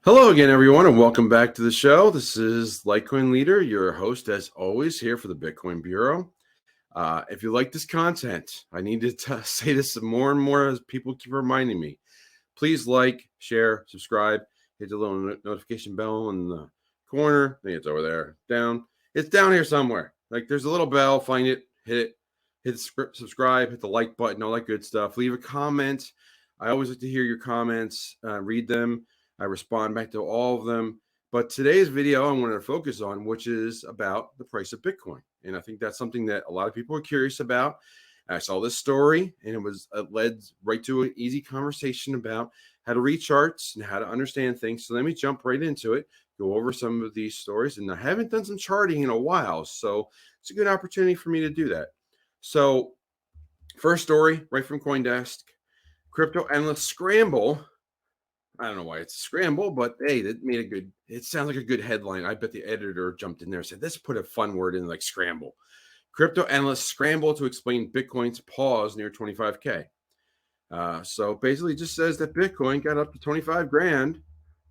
Hello again, everyone, and welcome back to the show. This is LitecoinLeader, your host, as always, here for the Bitcoin Bureau. If you like this content, I need to say this more and more as people keep reminding me. Please like, share, subscribe, hit the little notification bell in the corner. I think it's over there, down. It's down here somewhere. Like there's a little bell, find it, hit subscribe, hit the like button, all that good stuff. Leave a comment. I always like to hear your comments, read them. I respond back to all of them. But today's video I wanted to focus on, which is about the price of Bitcoin. And I think that's something that a lot of people are curious about. I saw this story and it led right to an easy conversation about how to read charts and how to understand things. So let me jump right into it, go over some of these stories. And I haven't done some charting in a while, so it's a good opportunity for me to do that. So first story right from CoinDesk, crypto analysts scramble. I don't know why it's scramble, but hey, that made a good, it sounds like a good headline. I bet the editor jumped in there and said, let's put a fun word in like scramble. Crypto analysts scramble to explain Bitcoin's pause near 25K. So basically just says that Bitcoin got up to 25 grand in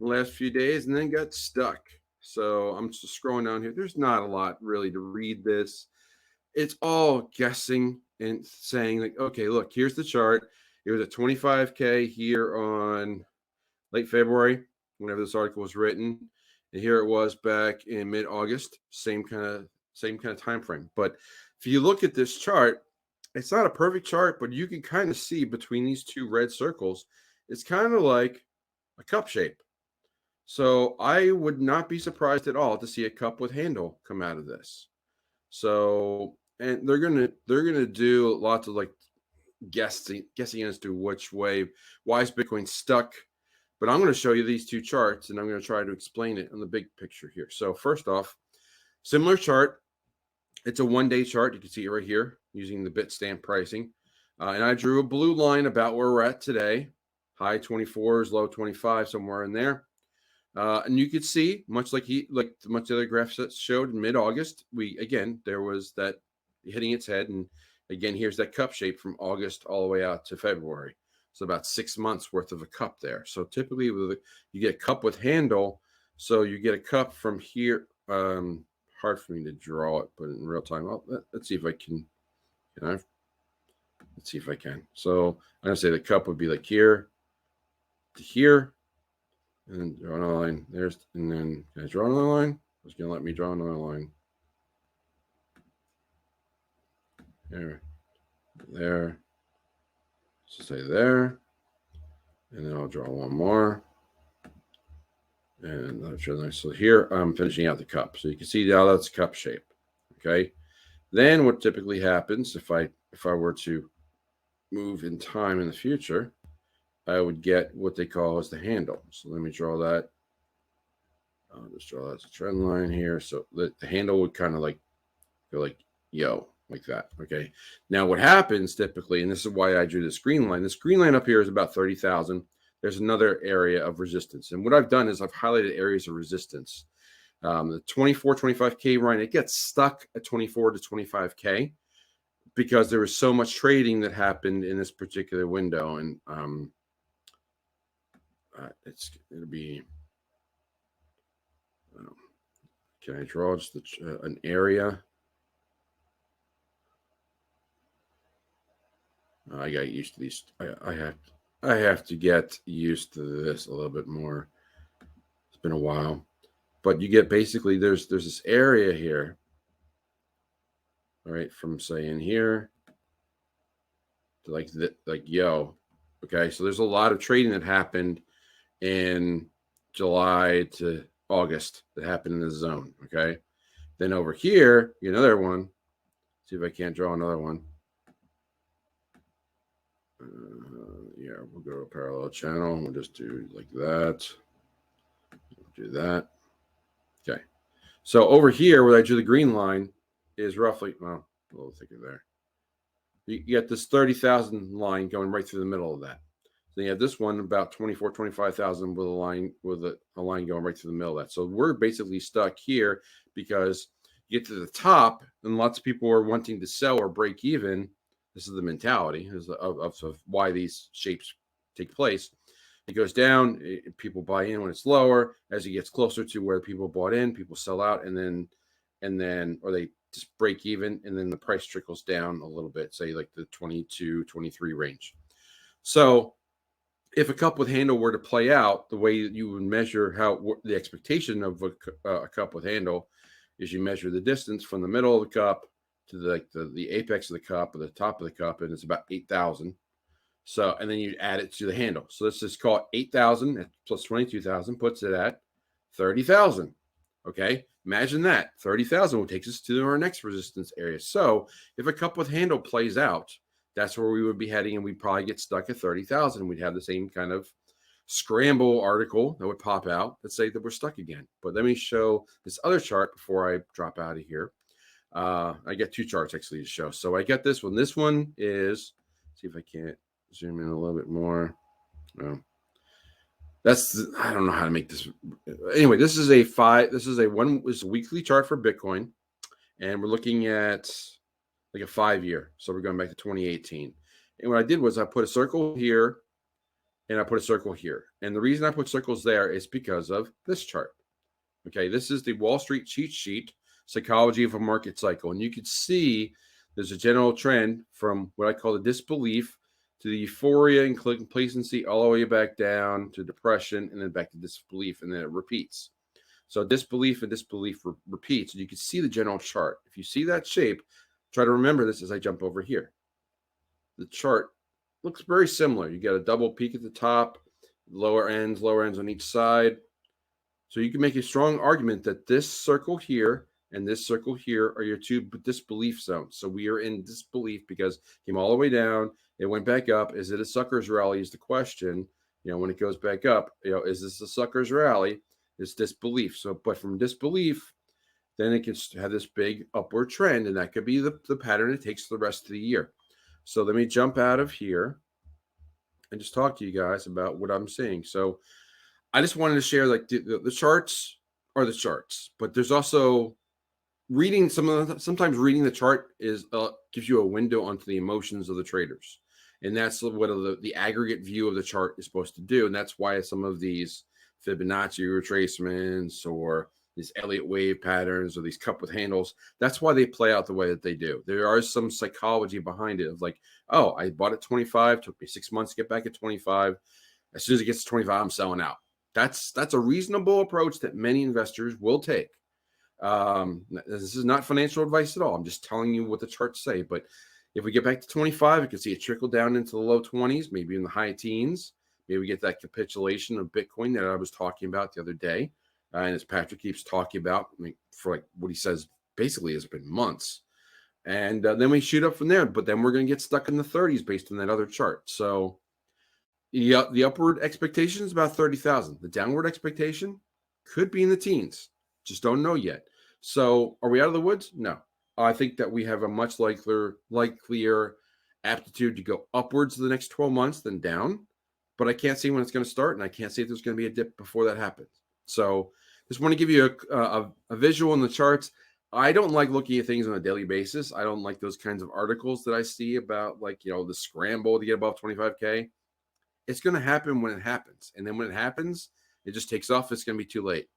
the last few days and then got stuck. So I'm just scrolling down here. There's not a lot really to read this. It's all guessing and saying like, okay, look, here's the chart. It was at 25K here on late February, whenever this article was written, and here it was back in mid-August, same kind of time frame. But if you look at this chart, it's not a perfect chart, but you can kind of see between these two red circles, it's kind of like a cup shape. So I would not be surprised at all to see a cup with handle come out of this. So, and they're gonna do lots of like guessing as to which way, why is Bitcoin stuck. But I'm going to show you these two charts, and I'm going to try to explain it on the big picture here. So first off, similar chart. It's a one-day chart. You can see it right here using the Bitstamp pricing. And I drew a blue line about where we're at today. High 24s, low 25, somewhere in there. And you could see, much like much the other graphs that showed in mid-August, there was that hitting its head. And again, here's that cup shape from August all the way out to February. So about 6 months worth of a cup there. So typically you get a cup with handle. So you get a cup from here. Hard for me to draw it, but in real time, let's see if I can. Let's see if I can. So I'm gonna say the cup would be like here to here, and then draw another line. And then can I draw another line? It's gonna let me draw another line. There. So say there, and then I'll draw one more. And that's really nice. So here I'm finishing out the cup. So you can see now that's cup shape. Okay. Then what typically happens if I were to move in time in the future, I would get what they call as the handle. So let me draw that. I'll just draw that as a trend line here. So the handle would kind of like go like yo, like that. Okay. Now what happens typically, and this is why I drew this green line. This green line up here is about 30,000. There's another area of resistance. And what I've done is I've highlighted areas of resistance. The 24, 25K line, it gets stuck at 24 to 25K because there was so much trading that happened in this particular window. And it'll be, can I draw just an area? I got used to these. I have to get used to this a little bit more. It's been a while, but you get basically there's this area here, all right, from say in here to like yo, okay. So there's a lot of trading that happened in July to August that happened in this zone, okay. Then over here, another one. See if I can't draw another one. Yeah, we'll go to a parallel channel. We'll just do like that. Do that. Okay. So over here, where I drew the green line, is roughly, well, a little thicker there. You get this 30,000 line going right through the middle of that. Then you have this one about 24, 25,000 with a line going right through the middle of that. So we're basically stuck here because you get to the top, and lots of people are wanting to sell or break even. This is the mentality of why these shapes take place. it goes down, people buy in when it's lower. As it gets closer to where people bought in, people sell out, and then or they just break even, and then the price trickles down a little bit, say like the 22, 23 range. So if a cup with handle were to play out, the way that you would measure how the expectation of a cup with handle is you measure the distance from the middle of the cup to the apex of the cup or the top of the cup, and it's about 8,000. So, and then you add it to the handle. So let's just call it 8,000 plus 22,000 puts it at 30,000. Okay, imagine that 30,000 will take us to our next resistance area. So if a cup with handle plays out, that's where we would be heading, and we'd probably get stuck at 30,000. We'd have the same kind of scramble article that would pop out that say that we're stuck again. But let me show this other chart before I drop out of here. I get two charts actually to show. So I get this one. This one is, see if I can't zoom in a little bit more. No. I don't know how to make this. Anyway, this is a weekly chart for Bitcoin, and we're looking at like a 5-year. So we're going back to 2018. And what I did was I put a circle here and I put a circle here. And the reason I put circles there is because of this chart. Okay, this is the Wall Street cheat sheet, psychology of a market cycle. And you can see there's a general trend from what I call the disbelief to the euphoria and complacency, all the way back down to depression, and then back to disbelief, and then it repeats. So disbelief and disbelief repeats, and you can see the general chart. If you see that shape, try to remember this as I jump over here. The chart looks very similar. You got a double peak at the top, lower ends on each side. So you can make a strong argument that this circle here and this circle here are your two disbelief zones. So we are in disbelief because it came all the way down. It went back up. Is it a sucker's rally is the question. When it goes back up, is this a sucker's rally? It's disbelief. So, but from disbelief, then it can have this big upward trend, and that could be the pattern it takes the rest of the year. So let me jump out of here and just talk to you guys about what I'm seeing. So I just wanted to share, like, the charts are the charts, but there's also reading sometimes reading the chart is gives you a window onto the emotions of the traders. And that's what the aggregate view of the chart is supposed to do. And that's why some of these Fibonacci retracements or these Elliott wave patterns or these cup with handles, that's why they play out the way that they do. There are some psychology behind it of like, oh, I bought at 25, took me 6 months to get back at 25. As soon as it gets to 25, I'm selling out. That's a reasonable approach that many investors will take. This is not financial advice at all. I'm just telling you what the charts say. But if we get back to 25, you can see it trickle down into the low 20s, maybe in the high teens. Maybe we get that capitulation of Bitcoin that I was talking about the other day. And as Patrick keeps talking about, for like what he says basically has been months. And then we shoot up from there. But then we're going to get stuck in the 30s based on that other chart. So the upward expectation is about 30,000. The downward expectation could be in the teens. Just don't know yet. So are we out of the woods? No. I think that we have a much likelier aptitude to go upwards the next 12 months than down. But I can't see when it's going to start, and I can't see if there's going to be a dip before that happens. So just want to give you a visual in the charts. I don't like looking at things on a daily basis. I don't like those kinds of articles that I see about, like, the scramble to get above 25K. It's going to happen when it happens. And then when it happens, it just takes off. It's going to be too late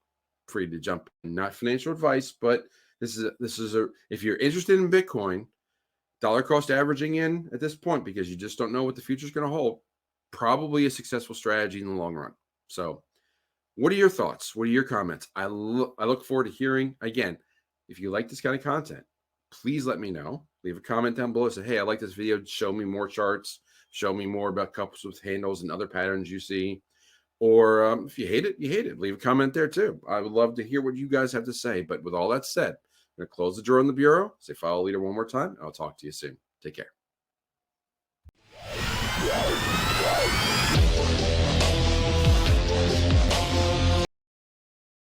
for you to jump in. Not financial advice, but this is if you're interested in Bitcoin, dollar cost averaging in at this point, because you just don't know what the future is going to hold, probably a successful strategy in the long run. So what are your thoughts? What are your comments? I look forward to hearing. Again, if you like this kind of content, please let me know. Leave a comment down below. Say, hey, I like this video. Show me more charts. Show me more about couples with handles and other patterns you see. Or if you hate it, you hate it. Leave a comment there too. I would love to hear what you guys have to say. But with all that said, I'm going to close the drawer in the bureau. Say follow leader one more time. I'll talk to you soon. Take care.